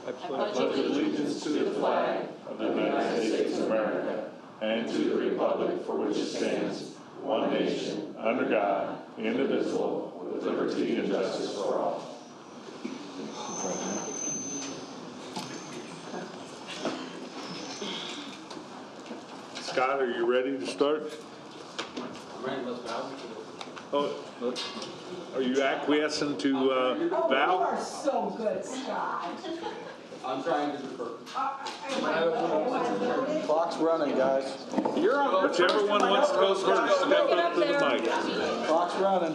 I pledge allegiance to the flag of the United States of America and to the republic for which it stands, one nation, under God, indivisible, with liberty and justice for all. Scott, are you ready to start? I'm ready, let's bow. Oh, are you acquiescing to Val? You are so good, Scott. I'm trying to defer. Clock's running, guys. You're on. Whichever one wants to go first, step up to the mic. Clock's running.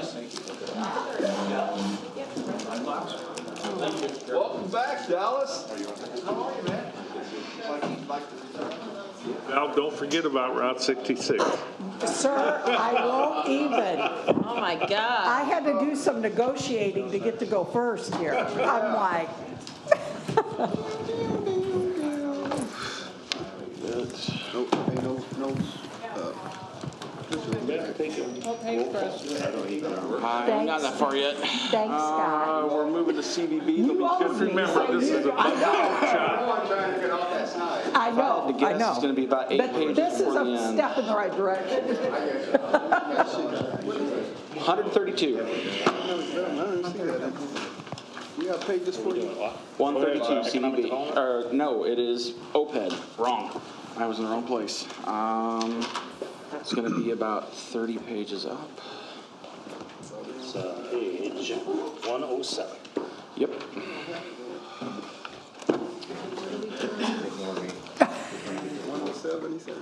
Welcome back, Dallas. How are you, man? Val, don't forget about Route 66. Sir, I won't even. Oh my God. I had to do some negotiating to get to go first here. I'm like, I'm not that far yet. thanks, Scott. We're moving to CVB. Just remember, this is a budget shot. I'm trying to get off that side. I know, The I guess is going to know. be about 8 But pages this is before a the end. step in the right direction. 132. You got pages for you? 132 CVB. Or no, it is OPED. Wrong. I was in the wrong place. It's going to be about 30 pages up. It's page 107. Yep. 107, he said.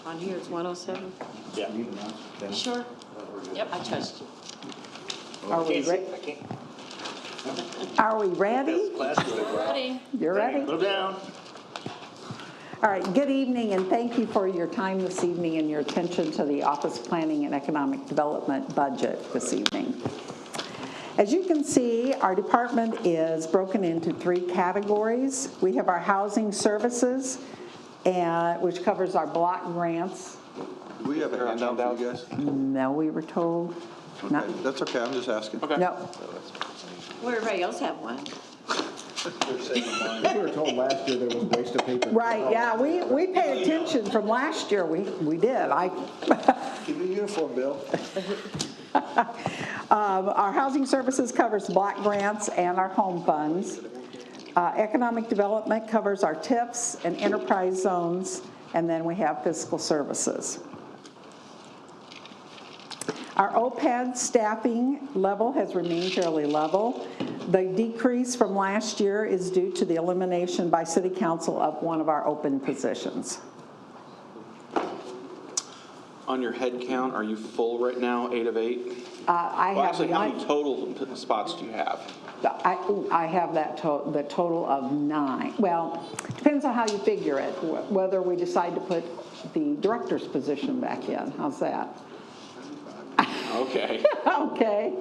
On here it's 107? Yeah. Sure. Yep, I trust you. Are we ready? I can't. Are we ready? Ready? You're ready? Go down. All right, good evening, and thank you for your time this evening and your attention to the Office Planning and Economic Development budget this evening. As you can see, our department is broken into 3 categories. We have our housing services, which covers our block grants. Do we have a handout for you guys? No, we were told. Not, Okay, that's okay, I'm just asking. Okay. no. Well, everybody else have one. We were told last year there was waste of paper. Right, yeah, we paid attention from last year. We did. Keep your uniform, Bill. Our housing services covers block grants and our home funds. Economic development covers our TIFs and enterprise zones, and then we have fiscal services. Our OPED staffing level has remained fairly level. The decrease from last year is due to the elimination by City Council of one of our open positions. On your head count, are you full right now, 8 of 8? I Well, have actually, how many one. total spots do you have? I have that the total of 9. Well, depends on how you figure it, whether we decide to put the director's position back in. How's that? Okay. Okay.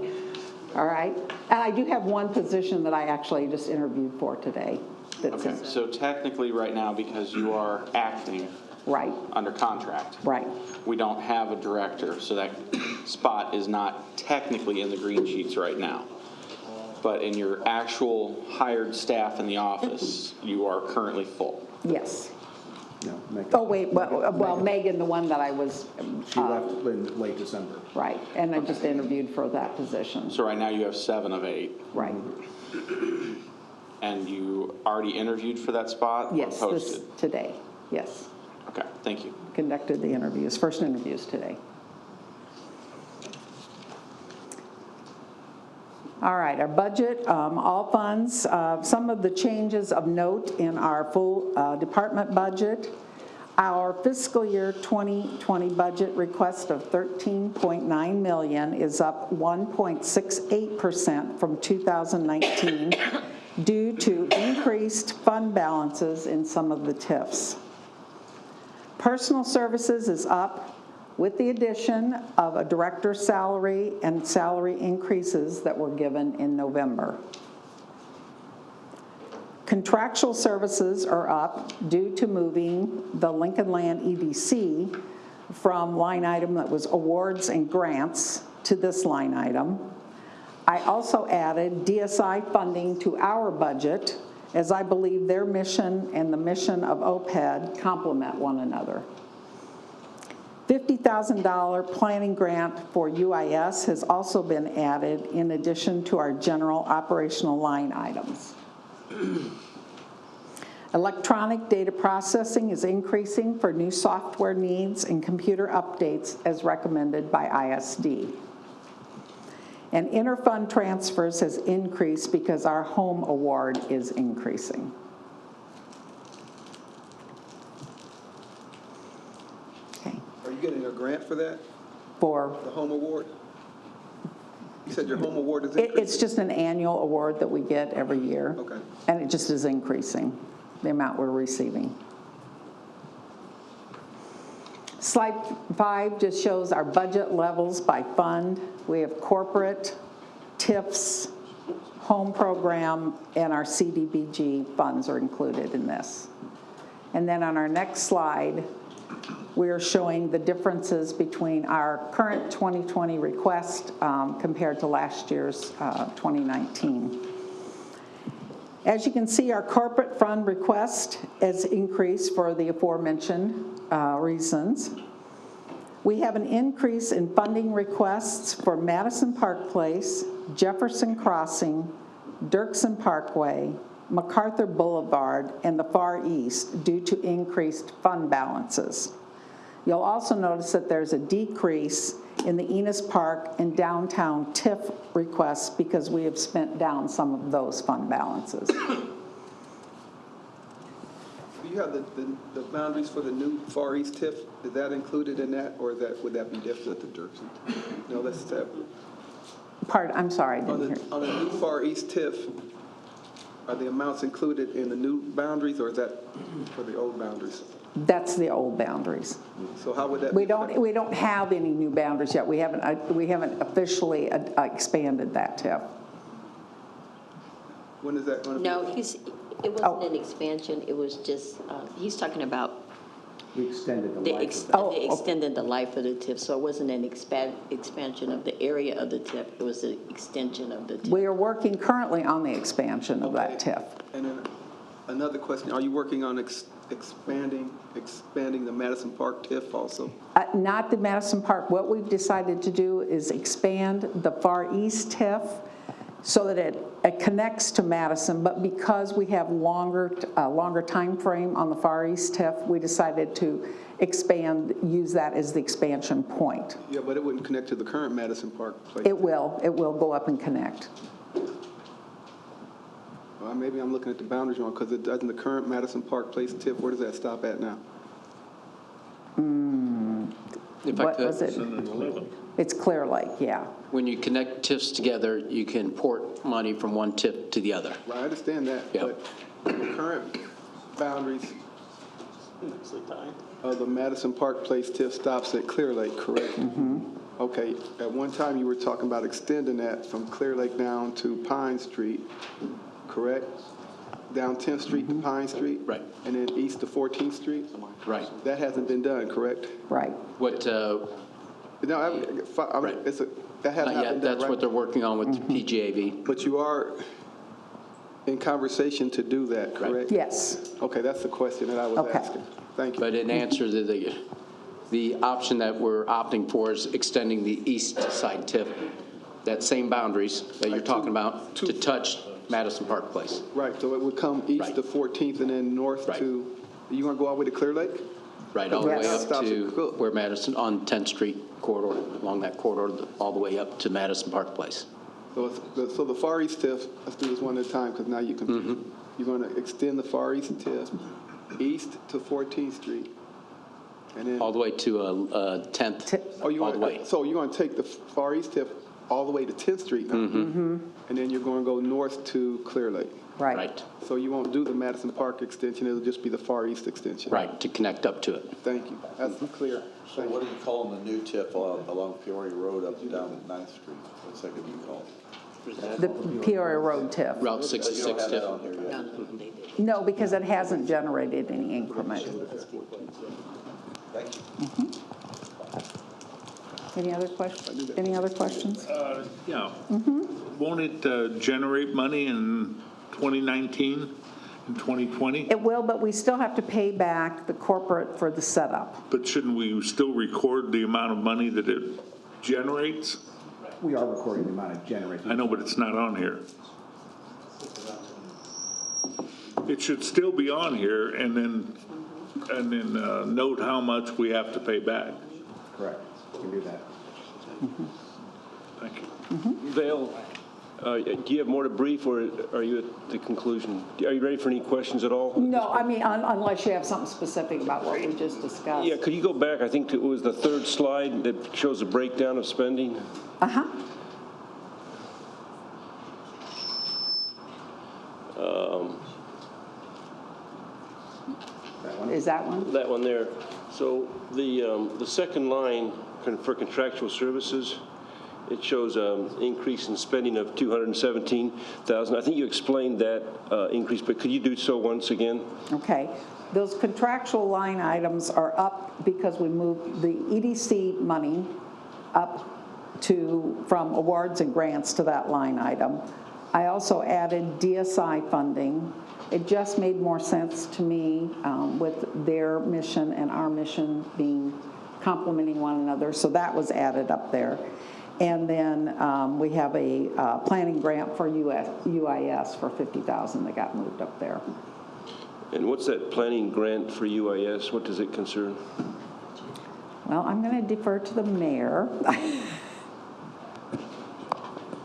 All right. And I do have one position that I actually just interviewed for today. That's Okay, so technically right now, because you are acting right, under contract, right. we don't have a director, so that spot is not technically in the green sheets right now. But in your actual hired staff in the office, you are currently full. Yes. No, make Oh, wait, well, Megan, the one that I was, She left in late December. right, and I just interviewed for that position. So right now you have 7 of 8. Right. And you already interviewed for that spot? or Yes, posted? today, yes. Okay, thank you. Conducted the interviews, first interviews today. All right, our budget, all funds, some of the changes of note in our full department budget. Our fiscal year 2020 budget request of $13.9 million is up 1.68% from 2019 due to increased fund balances in some of the TIFs. Personal services is up with the addition of a director's salary and salary increases that were given in November. Contractual services are up due to moving the Lincoln Land EDC from line item that was awards and grants to this line item. I also added DSI funding to our budget, as I believe their mission and the mission of OPED complement one another. $50,000 planning grant for UIS has also been added in addition to our general operational line items. Electronic data processing is increasing for new software needs and computer updates as recommended by ISD. And interfund transfers has increased because our home award is increasing. Okay. Are you getting a grant for that, For, the home award? You said your home award is increasing? it's just an annual award that we get every year. Okay. And it just is increasing, the amount we're receiving. Slide 5 just shows our budget levels by fund. We have corporate, TIFs, home program, and our CDBG funds are included in this. And then on our next slide, we are showing the differences between our current 2020 request compared to last year's 2019. As you can see, our corporate fund request has increased for the aforementioned reasons. We have an increase in funding requests for Madison Park Place, Jefferson Crossing, Dirksen Parkway, MacArthur Boulevard, and the Far East due to increased fund balances. You'll also notice that there's a decrease in the Enos Park and downtown TIF requests because we have spent down some of those fund balances. Do you have the boundaries for the new Far East TIF? Is that included in that, or would that be different? The Dirksen? No, that's separate. I'm sorry, I On didn't the, hear. on the new Far East TIF, are the amounts included in the new boundaries, or is that for the old boundaries? That's the old boundaries. So how would that We be affected? don't have any new boundaries yet. We haven't officially expanded that TIF. When is that going to be? No, it wasn't an expansion, it was just, he's talking about We extended the they life ex- of that. they extended the life of the TIF, so it wasn't an expansion of the area of the TIF, it was an extension of the TIF. We are working currently on the expansion of that Okay. TIF. And then another question, are you working on expanding the Madison Park TIF also? Not the Madison Park. What we've decided to do is expand the Far East TIF so that it connects to Madison, but because we have longer time frame on the Far East TIF, we decided to use that as the expansion point. Yeah, but it wouldn't connect to the current Madison Park place. It will go up and connect. Well, maybe I'm looking at the boundaries wrong, because it doesn't, the current Madison Park Place TIF, where does that stop at now? If I What was could, it? It's Clear Lake, yeah. when you connect TIFs together, you can port money from one TIF to the other. Right, I understand that, Yep. but the current boundaries of the Madison Park Place TIF stops at Clear Lake, correct? Mm-hmm. Okay, at one time you were talking about extending that from Clear Lake down to Pine Street, correct? Down 10th Street to Pine Street? Right. And then east to 14th Street? Right. That hasn't been done, correct? Right. What, No, Right. that has not not been yet, done, that's right? what they're working on with PGAV. But you are in conversation to do that, correct? Yes. Okay, that's the question that I was Okay. asking. Thank you. But in answer to the option that we're opting for is extending the east side TIF, that same boundaries that you're Like talking two- about, to touch Madison Park Place. Right, so it would come east Right. to 14th and then north Right. to, you want to go all the way to Clear Lake? Right, all the way Yes. up Stops to at Cook. where Madison, on 10th Street corridor, along that corridor, all the way up to Madison Park Place. So the Far East TIF, let's do this one at a time, because now you can, Mm-hmm. you're going to extend the Far East TIF east to 14th Street. And then, All the way to 10th, oh, you all the way. so you're going to take the Far East TIF all the way to 10th Street now? Mm-hmm. And then you're going to go north to Clear Lake? Right. Right, So you won't do the Madison Park extension, it'll just be the Far East extension? right, to connect up to it. Thank you, that's clear. So what are you calling the new TIF along Peoria Road up and down 9th Street? What's that going to be called? The Peoria Road TIF. Route You don't 66 have that TIF. on here yet. No, they did. No, because it hasn't generated any increment. Thank you. Any other questions? Any other questions? Yeah. Won't it generate money in 2019 and 2020? It will, but we still have to pay back the corporate for the setup. But shouldn't we still record the amount of money that it generates? We are recording the amount it generates. I know, but it's not on here. It should still be on here and then note how much we have to pay back. Correct. We can do that. Thank you. Vale, do you have more to brief, or are you at the conclusion? Are you ready for any questions at all? No, I mean, unless you have something specific about what we just discussed. Yeah, could you go back, I think it was the third slide that shows a breakdown of spending? Uh-huh. Is that one? That one there. So the second line for contractual services, it shows increase in spending of $217,000. I think you explained that increase, but could you do so once again? Okay. Those contractual line items are up because we moved the EDC money up from awards and grants to that line item. I also added DSI funding. It just made more sense to me with their mission and our mission being complementing one another, so that was added up there. And then we have a planning grant for UIS for $50,000 that got moved up there. And what's that planning grant for UIS? What does it concern? Well, I'm going to defer to the mayor.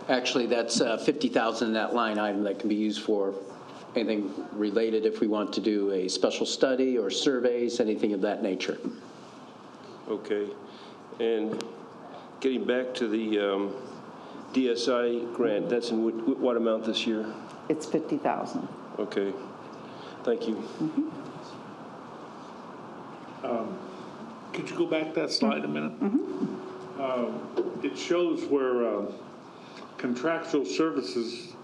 Actually, that's $50,000 in that line item that can be used for anything related if we want to do a special study or surveys, anything of that nature. Okay. And getting back to the DSI grant, that's in what amount this year? It's $50,000. Okay. Thank you. Could you go back that slide a minute? It shows where contractual services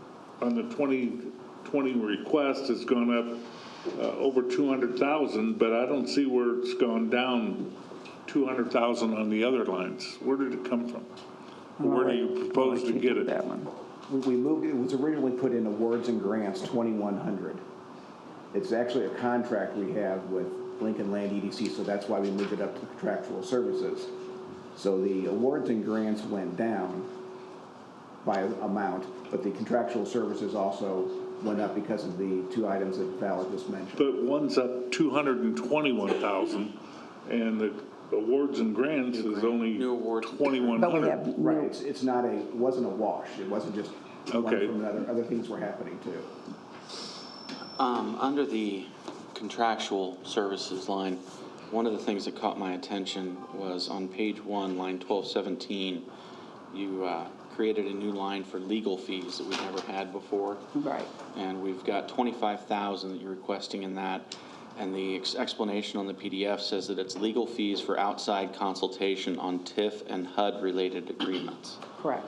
on the 2020 request has gone up over 200,000, but I don't see where it's gone down 200,000 on the other lines. Where did it come from? Where do you propose to get it? That one. We moved, it was originally put in awards and grants, 2,100. It's actually a contract we have with Lincoln Land EDC, so that's why we moved it up to contractual services. So the awards and grants went down by amount, but the contractual services also went up because of the two items that Val just mentioned. But one's up 221,000, and the awards and grants is only New award. 2,100. But we have Right, it's not it wasn't a wash. It wasn't just one Okay. from another. Other things were happening too. Under the contractual services line, one of the things that caught my attention was on page 1, line 1217, you created a new line for legal fees that we've never had before. Right. And we've got 25,000 that you're requesting in that. And the explanation on the PDF says that it's legal fees for outside consultation on TIF and HUD related agreements. Correct.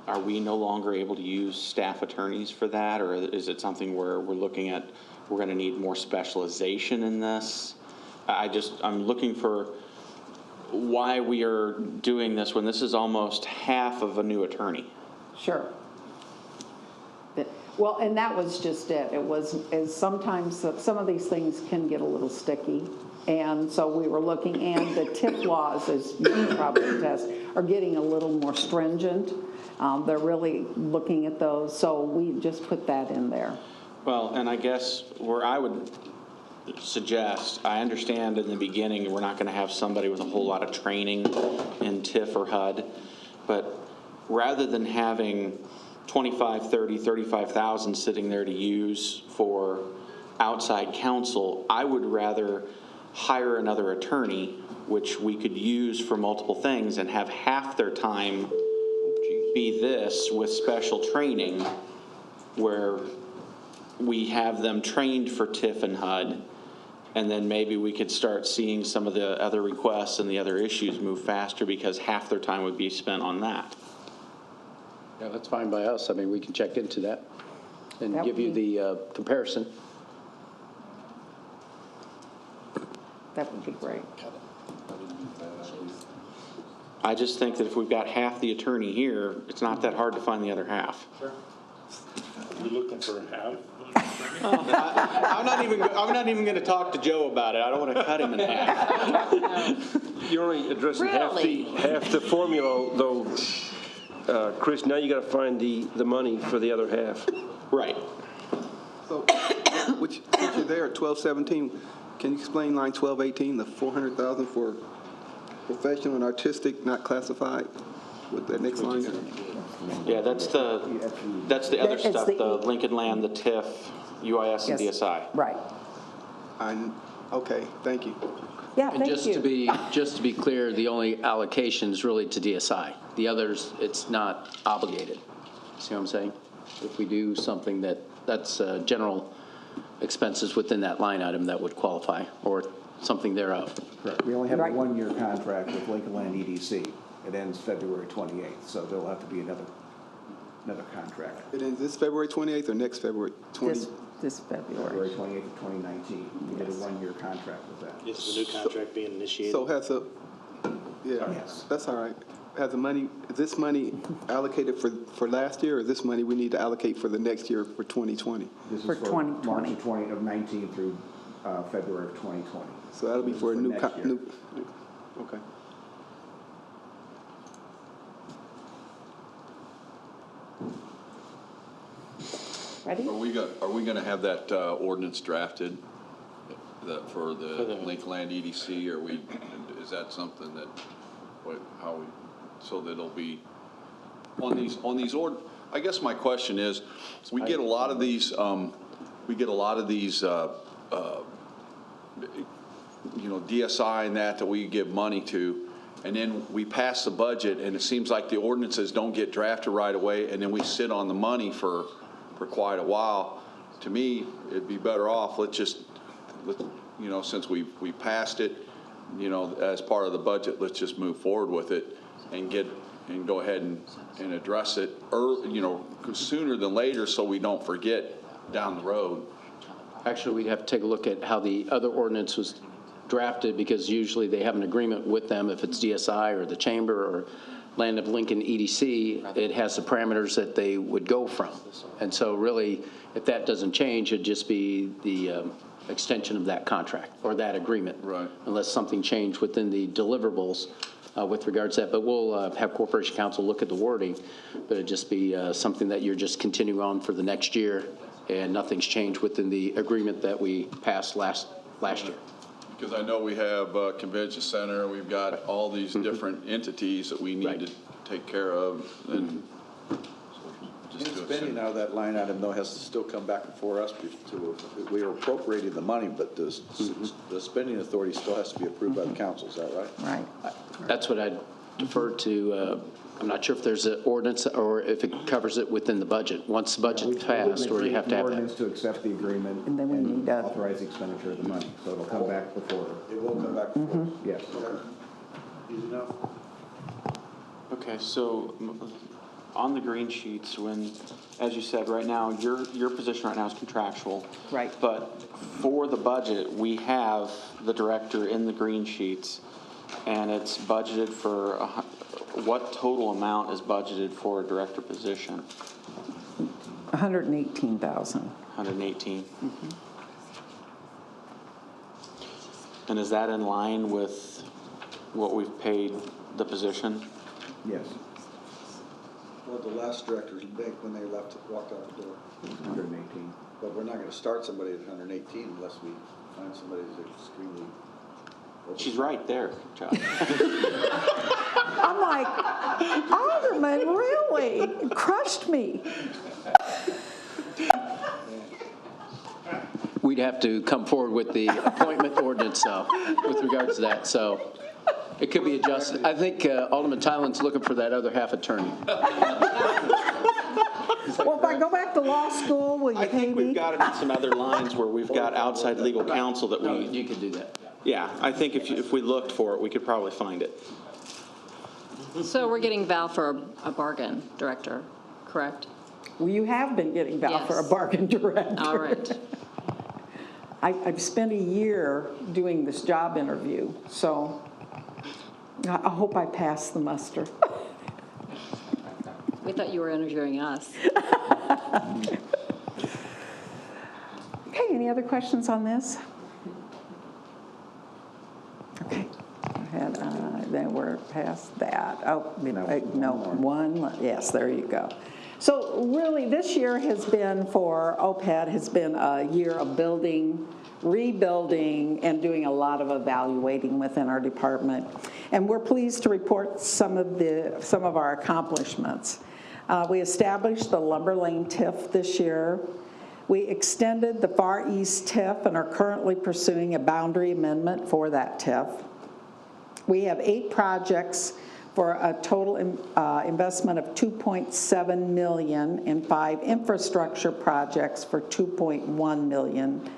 Are we no longer able to use staff attorneys for that, or is it something where we're looking at, we're going to need more specialization in this? I'm looking for why we are doing this when this is almost half of a new attorney. Sure. Well, and that was just it. It was, as sometimes some of these things can get a little sticky. And so we were looking, and the TIF laws, as you can probably attest, are getting a little more stringent. They're really looking at those, so we just put that in there. Well, and I guess where I would suggest, I understand in the beginning we're not going to have somebody with a whole lot of training in TIF or HUD, but rather than having 25, 30, 35,000 sitting there to use for outside counsel, I would rather hire another attorney, which we could use for multiple things, and have half their time be this with special training where we have them trained for TIF and HUD, and then maybe we could start seeing some of the other requests and the other issues move faster because half their time would be spent on that. Yeah, that's fine by us. I mean, we can check into that and That give would you be- the comparison. That would be great. I just think that if we've got half the attorney here, it's not that hard to find the other half. You looking for half? I'm not even going to talk to Joe about it. I don't want to cut him in half. You're only addressing Really? half the formula, though, Chris. Now you got to find the money for the other half. Right. So, which you're there at 1217, can you explain line 1218, the 400,000 for professional and artistic not classified? With that next line? Yeah, that's the other It's stuff, the- the Lincoln Land, the TIF, UIS, and Yes. DSI. Right. Okay, thank you. Yeah, And thank just you. to be clear, the only allocation is really to DSI. The others, it's not obligated. See what I'm saying? If we do something that's general expenses within that line item that would qualify, or something thereof. Correct. We only have a Right. one-year contract with Lincoln Land EDC. It ends February 28th, so there'll have to be another contract. It ends this February 28th or next February 20th? This February. February 28th of 2019. We did a one-year contract with that. Is the new contract being initiated? So has the, yeah, Yes. that's all right. Has the money, is this money allocated for last year, or is this money we need to allocate for the next year for 2020? This is For for 2020. March of 19 through February of 2020. So that'll be This is for a new, next year. okay. Ready? Are we gonna have that ordinance drafted for the the- Lincoln Land EDC, or is that something that, so that it'll be on these I guess my question is, we get a lot of these, DSI and that we give money to, and then we pass the budget, and it seems like the ordinances don't get drafted right away, and then we sit on the money for quite a while. To me, it'd be better off, since we passed it, as part of the budget, let's just move forward with it and go ahead and address it sooner than later, so we don't forget down the road. Actually, we'd have to take a look at how the other ordinance was drafted, because usually they have an agreement with them. If it's DSI or the Chamber or Land of Lincoln EDC, it has the parameters that they would go from. And so really, if that doesn't change, it'd just be the extension of that contract or that agreement. Right. Unless something changed within the deliverables with regards to that. But we'll have Corporation Counsel look at the wording, but it'd just be something that you're just continuing on for the next year, and nothing's changed within the agreement that we passed last year. Because I know we have Convention Center, we've got all these different entities that we need Right. to take care of, and just do it spending soon. out of that line item, though, has to still come back before us. We are appropriating the money, but the spending authority still has to be approved by the council, is that right? Right. That's what I'd defer to. I'm not sure if there's an ordinance or if it covers it within the budget. Once the budget's passed, or you have to have An ordinance that. to accept the agreement And then we need to- authorize the expenditure of the money, so it'll come back before. It will come back before. Yes. Easy enough. Okay, so on the green sheets, as you said, right now, your position right now is contractual. Right. But for the budget, we have the director in the green sheets, and it's budgeted for, what total amount is budgeted for a director position? 118,000. 118. And is that in line with what we've paid the position? Yes, Well, the last director's bank, when they walked out the door. 118. But we're not gonna start somebody at 118 unless we find somebody who's extremely. She's right there, Josh. I'm like, Alderman, really? Crushed me. We'd have to come forward with the appointment ordinance with regards to that, so it could be adjusted. I think Alderman Tylen's looking for that other half attorney. Well, if I go back to law school, will you I pay think we've me? got it in some other lines where we've got outside legal counsel that we, You could do that. yeah, I think if we looked for it, we could probably find it. So we're getting Val for a bargain director, correct? Well, you have been getting Val for a Yes. bargain director. All right. I've spent a year doing this job interview, so I hope I pass the muster. We thought you were interviewing us. Okay, any other questions on this? Okay, go ahead. Then we're past that. Oh, no, yes, there you go. So really, this year has been for OPED has been a year of building, rebuilding, and doing a lot of evaluating within our department. And we're pleased to report some of our accomplishments. We established the Lumber Lane TIF this year. We extended the Far East TIF and are currently pursuing a boundary amendment for that TIF. We have 8 projects for a total investment of $2.7 million and 5 infrastructure projects for $2.1 million.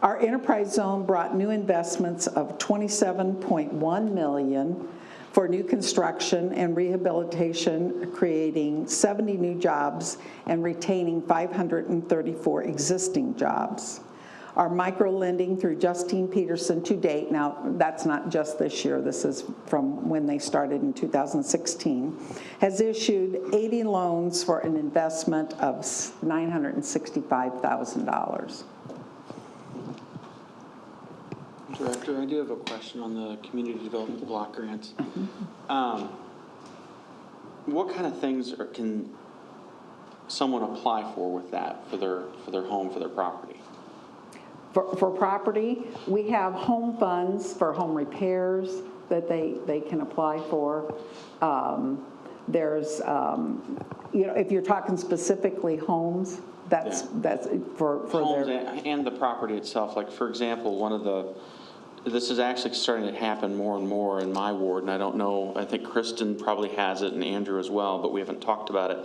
Our enterprise zone brought new investments of $27.1 million for new construction and rehabilitation, creating 70 new jobs and retaining 534 existing jobs. Our micro-lending through Justine Peterson to date, now that's not just this year, this is from when they started in 2016, has issued 80 loans for an investment of $965,000. Director, I do have a question on the community development block grants. What kind of things can someone apply for with that for their home, for their property? For property, we have home funds for home repairs that they can apply for. There's, if you're talking specifically homes, that's for homes their... and the property itself. Like, for example, this is actually starting to happen more and more in my ward, and I don't know, I think Kristen probably has it and Andrew as well, but we haven't talked about it.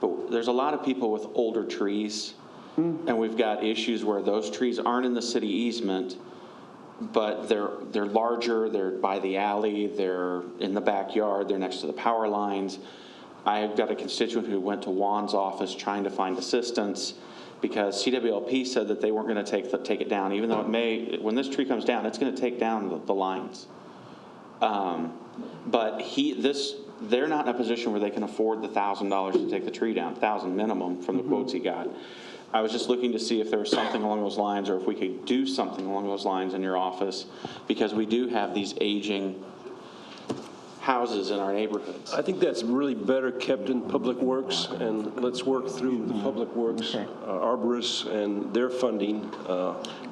But there's a lot of people with older trees, and we've got issues where those trees aren't in the city easement, but they're larger, they're by the alley, they're in the backyard, they're next to the power lines. I've got a constituent who went to Juan's office trying to find assistance because CWLP said that they weren't going to take it down, even though it may, when this tree comes down, it's going to take down the lines. But they're not in a position where they can afford the $1,000 to take the tree down, $1,000 minimum from the quotes he got. I was just looking to see if there was something along those lines, or if we could do something along those lines in your office, because we do have these aging houses in our neighborhoods. I think that's really better kept in Public Works, and let's work through the Public Works arborists and their funding.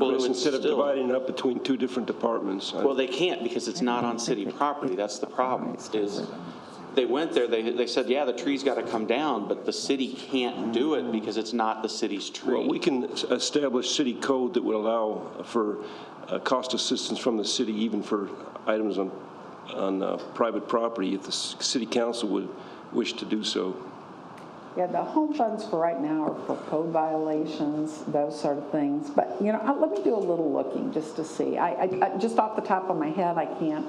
Instead of dividing it up between 2 different departments. Well, they can't because it's not on city property. That's the problem. Is they went there, they said, yeah, the tree's got to come down, but the city can't do it because it's not the city's tree. Well, we can establish city code that would allow for cost assistance from the city, even for items on private property, if the city council would wish to do so. Yeah, the home funds for right now are for code violations, those sort of things. But, let me do a little looking just to see. I just off the top of my head, I can't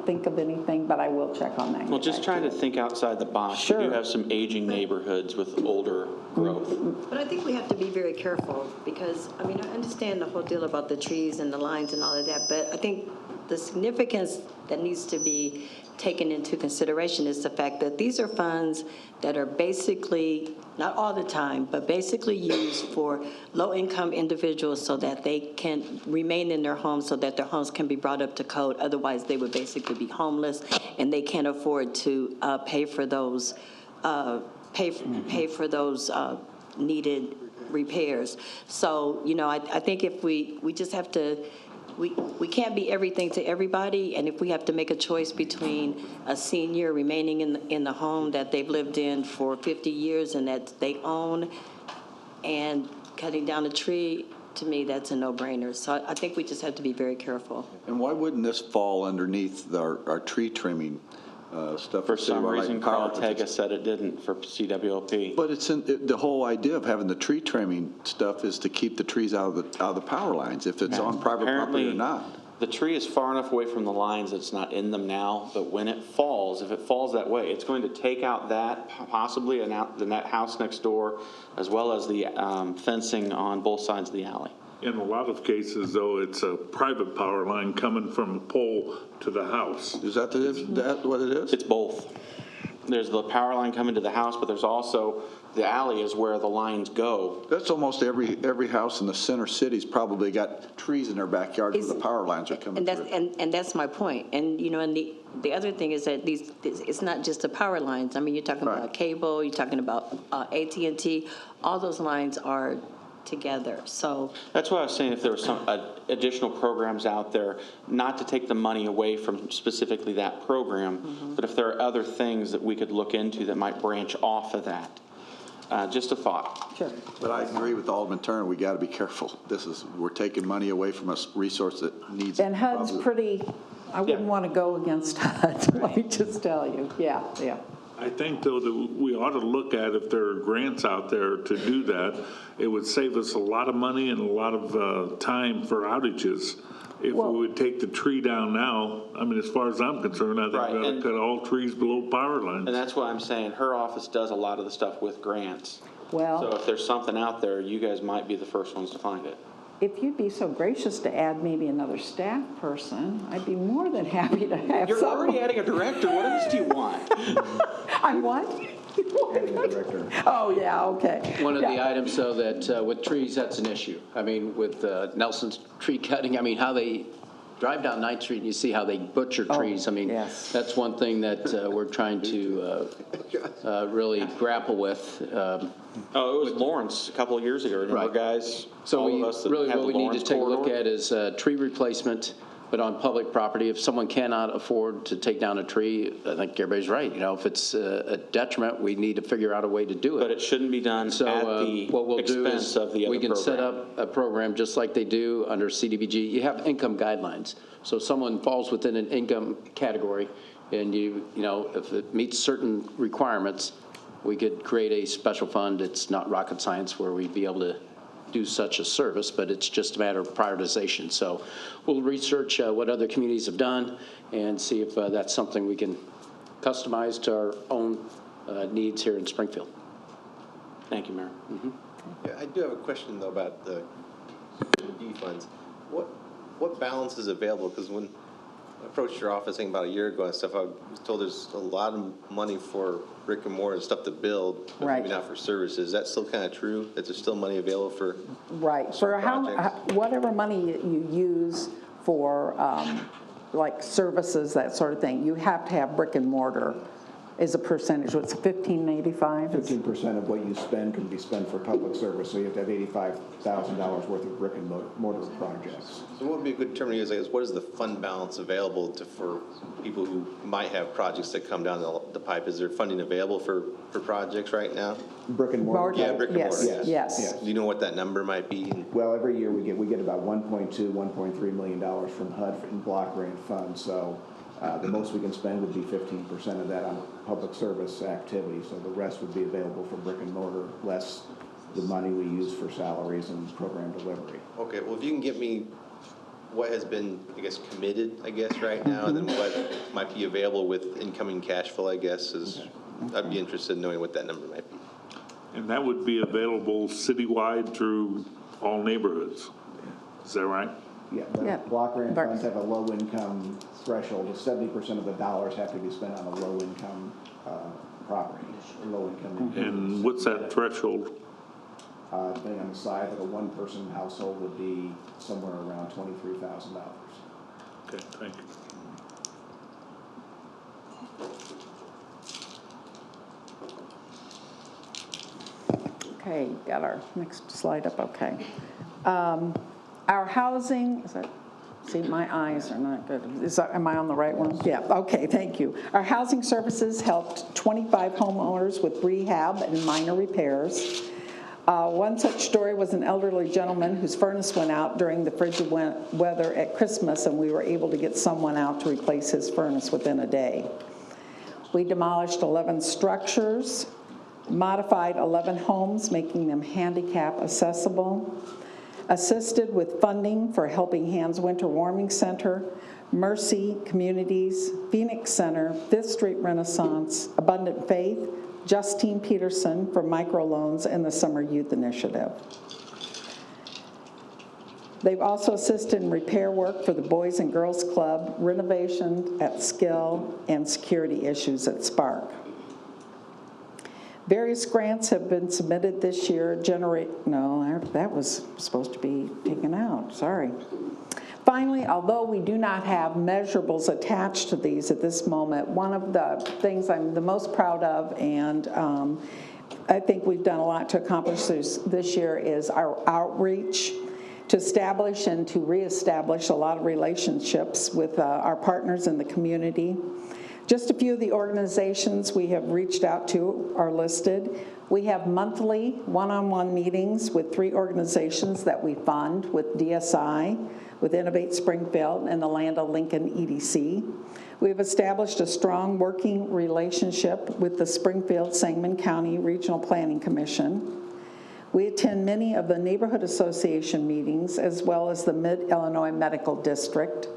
think of anything, but I will check on that. Well, just trying to think outside the box. Sure. We do have some aging neighborhoods with older growth. But I think we have to be very careful because, I understand the whole deal about the trees and the lines and all of that, but I think the significance that needs to be taken into consideration is the fact that these are funds that are basically, not all the time, but basically used for low-income individuals so that they can remain in their homes, so that their homes can be brought up to code. Otherwise, they would basically be homeless, and they can't afford to pay for those needed repairs. So, I think if we just have to. We can't be everything to everybody, and if we have to make a choice between a senior remaining in the home that they've lived in for 50 years and that they own and cutting down a tree, to me, that's a no-brainer. So I think we just have to be very careful. And why wouldn't this fall underneath our tree trimming stuff? For some reason, Carl Tega said it didn't for CWLP. But the whole idea of having the tree trimming stuff is to keep the trees out of the power lines, if it's on private property or not. The tree is far enough away from the lines that it's not in them now, but when it falls, if it falls that way, it's going to take out that, possibly the house next door, as well as the fencing on both sides of the alley. In a lot of cases, though, it's a private power line coming from a pole to the house. Is that what it is? It's both. There's the power line coming to the house, but there's also the alley is where the lines go. That's almost every house in the center city's probably got trees in their backyards where the power lines are coming And that's, through. and that's my point. And, you know, and the other thing is that it's not just the power lines. I mean, you're talking Right. about cable, you're talking about AT&T, all those lines are together, so. That's why I was saying if there were some additional programs out there, not to take the money away from specifically that program, but if there are other things that we could look into that might branch off of that. Just a thought. Sure. But I agree with Alderman Turner, we got to be careful. We're taking money away from a resource that needs. And HUD's probably- pretty, I wouldn't Yeah. want to go against HUD, let me just tell you. Yeah. I think, though, that we ought to look at if there are grants out there to do that. It would save us a lot of money and a lot of time for outages. If Well- we would take the tree down now, I mean, as far as I'm concerned, I think Right, we ought to and- cut all trees below power lines. And that's why I'm saying her office does a lot of the stuff with grants. Well- So if there's something out there, you guys might be the first ones to find it. If you'd be so gracious to add maybe another staff person, I'd be more than happy to have You're someone. already adding a director. What else do you want? I'm what? Adding a director. Oh, yeah, okay. One of the Yeah. items, though, that with trees, that's an issue. I mean, with Nelson's tree cutting, I mean, how they drive down 9th Street and you see how they butcher trees. I mean, yes. that's one thing that we're trying to really grapple with. Oh, it was Lawrence a couple of years ago. Remember, Right. guys? So All we, of us that really have what the we need to Lawrence take a look corridor. at is tree replacement, but on public property. If someone cannot afford to take down a tree, I think everybody's right. You know, if it's a detriment, we need to figure out a way to do it. But it shouldn't be done So at the what we'll do expense is of the other we can set program. up a program just like they do under CDBG. You have income guidelines. So if someone falls within an income category and you know, if it meets certain requirements, we could create a special fund. It's not rocket science where we'd be able to do such a service, but it's just a matter of prioritization. So we'll research what other communities have done and see if that's something we can customize to our own needs here in Springfield. Thank you, Mayor. Yeah, I do have a question though about the D funds. What balance is available? Because when I approached your office, I think about a year ago and stuff, I was told there's a lot of money for brick and mortar and stuff to build, but Right. maybe not for services. Is that still kind of true? That there's still money available for? Right, for projects. whatever money you use for, like services, that sort of thing, you have to have brick and mortar is a percentage. What's 1585? 15% of what you spend can be spent for public service, so you have to have $85,000 worth of brick and mortar projects. So what would be a good term to use? I guess, what is the fund balance available for people who might have projects that come down the pipe? Is there funding available for projects right now? Brick and mortar? Mortar. Yeah, brick and Yes, mortar, yes. Yes. Do you know what that number might be? Well, every year we get about $1.2, $1.3 million from HUD in block grant funds, so the most we can spend would be 15% of that on public service activity, so the rest would be available for brick and mortar, less the money we use for salaries and program delivery. Okay, well, if you can get me what has been, I guess, committed, I guess, right now, and then what might be available with incoming cash flow, I guess, I'd be interested in knowing what that number might be. And that would be available citywide through all neighborhoods. Is that right? Yeah, Yeah. block grant But- funds have a low-income threshold, 70% of the dollars have to be spent on a low-income property, low-income. And what's that threshold? Depending on the size of a one-person household would be somewhere around $23,000. Okay, thank you. Okay, got our next slide up, okay. Our housing, is that, see, my eyes are not good. Am I on the right one? Yeah, okay, thank you. Our housing services helped 25 homeowners with rehab and minor repairs. One such story was an elderly gentleman whose furnace went out during the frigid weather at Christmas, and we were able to get someone out to replace his furnace within a day. We demolished 11 structures, modified 11 homes, making them handicap accessible, assisted with funding for Helping Hands Winter Warming Center, Mercy Communities, Phoenix Center, Fifth Street Renaissance, Abundant Faith, Justine Peterson for microloans, and the Summer Youth Initiative. They've also assisted in repair work for the Boys and Girls Club, renovation at Skill, and security issues at Spark. Various grants have been submitted this year, that was supposed to be taken out, sorry. Finally, although we do not have measurables attached to these at this moment, one of the things I'm the most proud of, and I think we've done a lot to accomplish this year, is our outreach to establish and to reestablish a lot of relationships with our partners in the community. Just a few of the organizations we have reached out to are listed. We have monthly one-on-one meetings with 3 organizations that we fund, with DSI, with Innovate Springfield, and the Land of Lincoln EDC. We have established a strong working relationship with the Springfield-Sangamon County Regional Planning Commission. We attend many of the neighborhood association meetings, as well as the Mid-Illinois Medical District.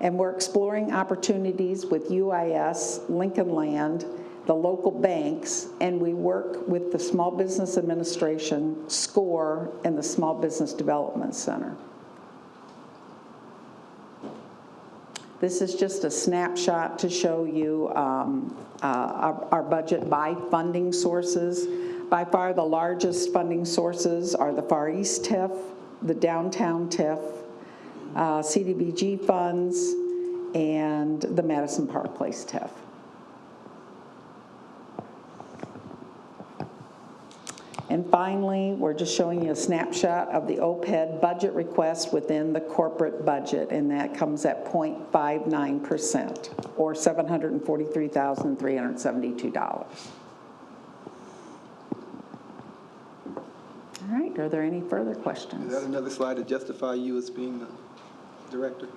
And we're exploring opportunities with UIS, Lincoln Land, the local banks, and we work with the Small Business Administration, SCORE, and the Small Business Development Center. This is just a snapshot to show you our budget by funding sources. By far the largest funding sources are the Far East TIF, the Downtown TIF, CDBG funds, and the Madison Park Place TIF. And finally, we're just showing you a snapshot of the OPEB budget request within the corporate budget, and that comes at 0.59%, or $743,372. All right, are there any further questions? Is that another slide to justify you as being the director?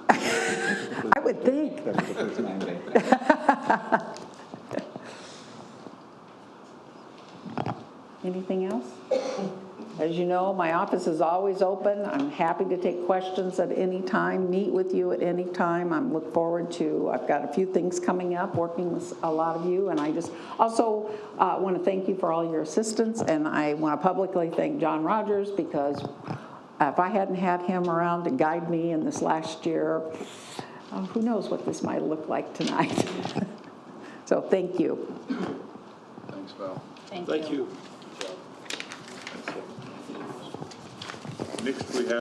I would think. That's the first 9 days. Anything else? As you know, my office is always open. I'm happy to take questions at any time, meet with you at any time. I'm look forward to, I've got a few things coming up, working with a lot of you, and I just also want to thank you for all your assistance, and I want to publicly thank John Rogers, because if I hadn't had him around to guide me in this last year, who knows what this might look like tonight. So thank you. Thanks, Val. Thank Thank you. Next we have